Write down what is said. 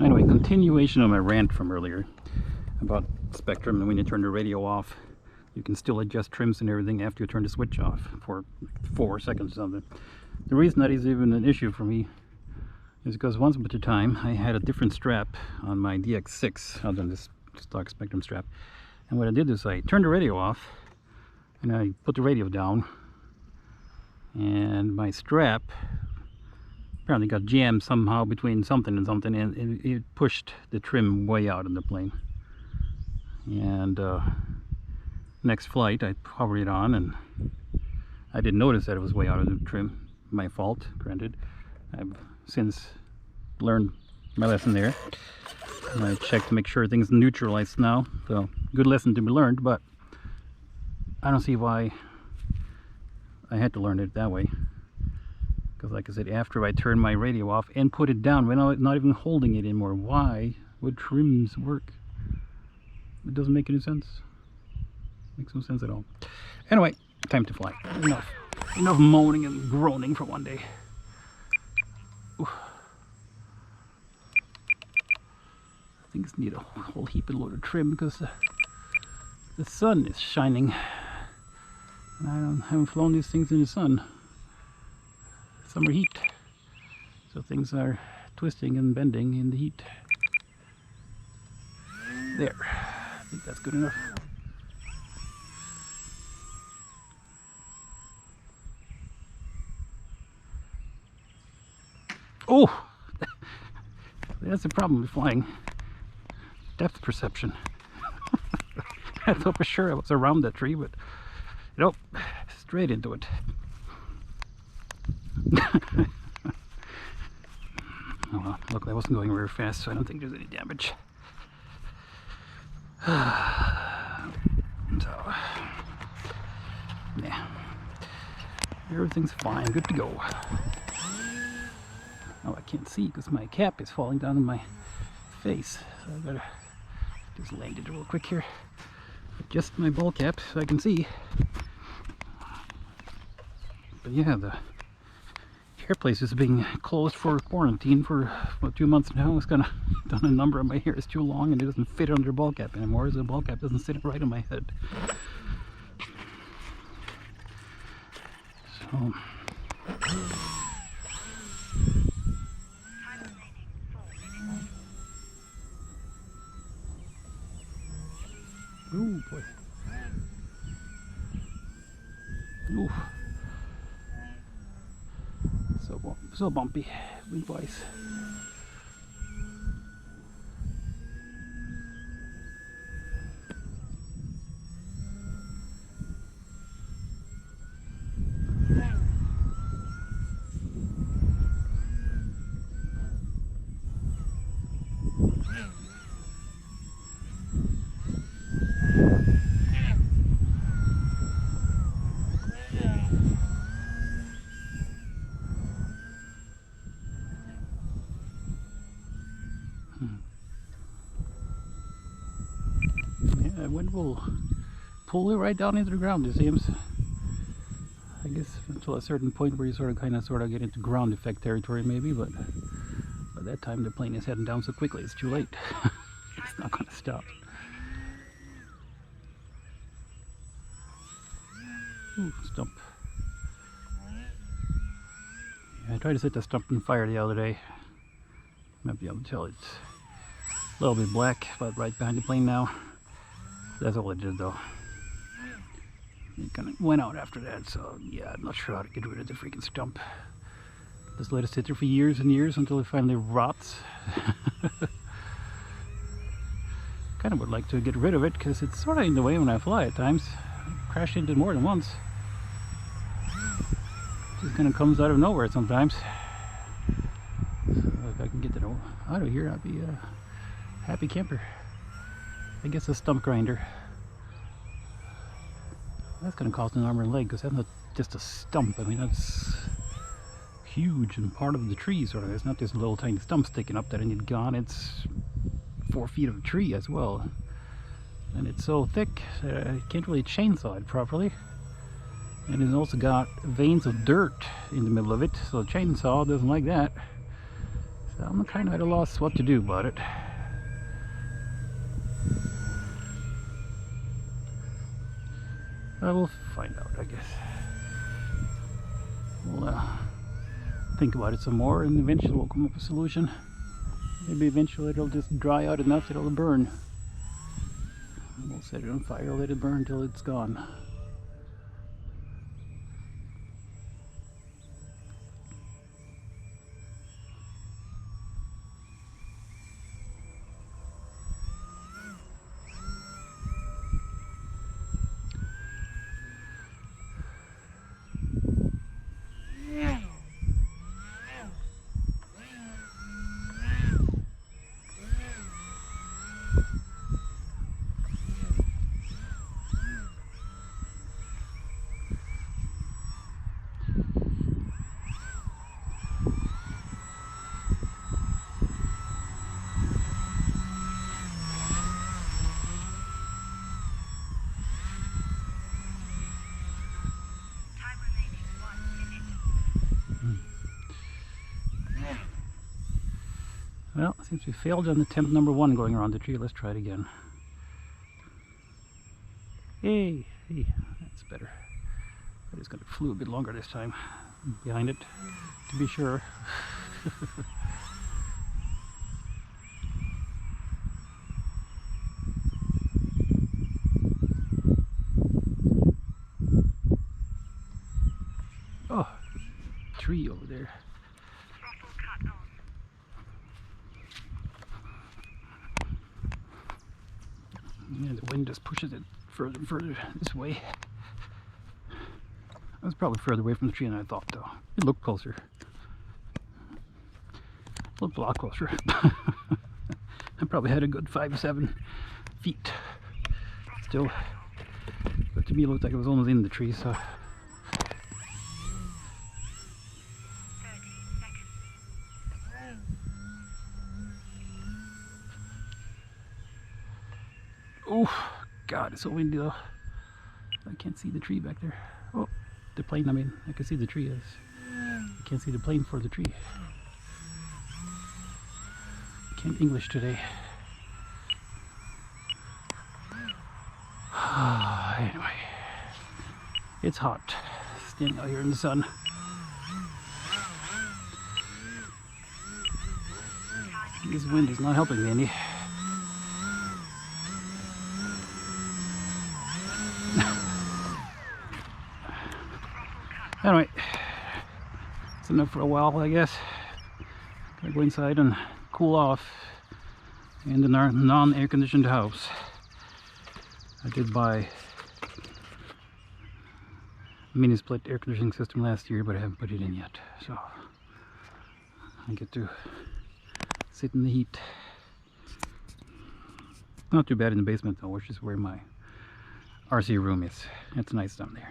Anyway, continuation of my rant from earlier about Spectrum, and when you turn the radio off, you can still adjust trims and everything after you turn the switch off for 4 seconds or something. The reason that is even an issue for me is because once upon a time I had a different strap on my DX6 other than this stock Spectrum strap, and what I did is I turned the radio off and I put the radio down, and my strap apparently got jammed somehow between something and something, and it pushed the trim way out in the plane. And next flight I powered it on, and I didn't notice that it was way out of the trim. My fault, granted. I've since learned my lesson there, and I checked to make sure things neutralized now, so good lesson to be learned. But I don't see why I had to learn it that way, because like I said, after I turned my radio off and put it down when I was not even holding it anymore, why would trims work? It doesn't make any sense. Makes no sense at all. Anyway, time to fly. Enough moaning and groaning for one day. Oof. Things need a whole heap of load of trim because the sun is shining, and I haven't flown these things in the sun. Summer heat, so things are twisting and bending in the heat. There, I think that's good enough. Oh, that's the problem with flying. Depth perception. I thought for sure I was around that tree, but nope, straight into it. Oh well, luckily I wasn't going very fast, so I don't think there's any damage. So, yeah, everything's fine, good to go. Oh, I can't see because my cap is falling down on my face, so I better just land it real quick here. Adjust my ball cap so I can see. But yeah, the hair place is being closed for quarantine for about 2 months now. It's kind of done a number of my hair is too long and it doesn't fit under the ball cap anymore, so the ball cap doesn't sit right on my head. So ooh boy. Ooh. So bumpy, wind-wise. Yeah, wind will pull it right down into the ground, it seems. I guess until a certain point where you sort of get into ground effect territory maybe, but by that time the plane is heading down so quickly it's too late. It's not going to stop. Ooh, stump. Yeah, I tried to set the stump on fire the other day. Might be able to tell it's a little bit black, but right behind the plane now. That's all it did though. It kind of went out after that, so yeah, I'm not sure how to get rid of the freaking stump. Just let it sit there for years and years until it finally rots. Kind of would like to get rid of it because it's sort of in the way when I fly at times. I crashed into it more than once. It just kind of comes out of nowhere sometimes. So if I can get it out of here, I'd be a happy camper. I guess a stump grinder. That's going to cost an arm and a leg because that's not just a stump. I mean, that's huge and part of the tree sort of. It's not just a little tiny stump sticking up that I need gone. It's 4 feet of tree as well. And it's so thick I can't really chainsaw it properly. And it's also got veins of dirt in the middle of it, so the chainsaw doesn't like that. So I'm kind of at a loss what to do about it. I will find out, I guess. We'll think about it some more, and eventually we'll come up with a solution. Maybe eventually it'll just dry out enough that it'll burn. We'll set it on fire, let it burn until it's gone. Well, it seems we failed on attempt number 1 going around the tree. Let's try it again. Hey, that's better. I just got it flew a bit longer this time behind it, to be sure. Oh, tree over there. Yeah, the wind just pushes it further and further this way. I was probably further away from the tree than I thought, though. It looked closer. It looked a lot closer. I probably had a good 5 to 7 feet still. But to me it looked like it was almost in the tree, so. Oh, God, it's so windy though. I can't see the tree back there. Oh, the plane, I mean, I can see the tree. I can't see the plane for the tree. Can't English today. Anyway, it's hot standing out here in the sun. This wind is not helping me any. Anyway, it's enough for a while, I guess. Gotta go inside and cool off in the non-air conditioned house. I did buy a mini split air conditioning system last year, but I haven't put it in yet, so I get to sit in the heat. Not too bad in the basement though, which is where my RC room is. It's nice down there.